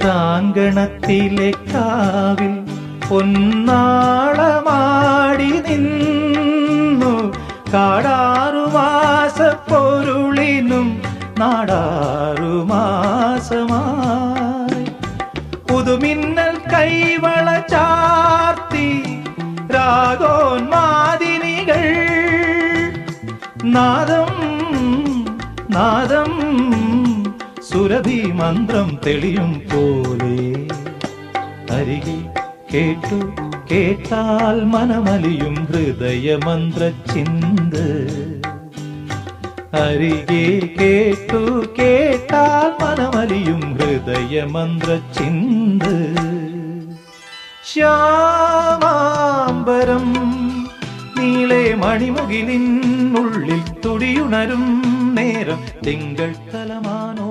ക്ഷേത്രാങ്കണത്തിലെ കാവിൽ പൊന്നാളമാടി നിന്നു കാടാറുമാസ പൊരുളിനും നാടാറുമാസമായി പുതുമിന്നൽ കൈവള ചാർത്തി രാഗോന്മാദിനികൾ നാദം നാദം സുരഭി മന്ത്രം തെളിയും പോലെ അരികെ കേട്ടു കേട്ടാൽ മനമലിയും ഹൃദയമന്ത്ര ചിന്ത അരികെ കേട്ടു കേട്ടാൽ മനമലിയും ഹൃദയമന്ത്ര ചിന്ത ശ്യാമാംബരം നീളെ മണിമുകിലിനുള്ളിൽ തുടിയുണരും നേരം തിങ്കൾ തലമാനോ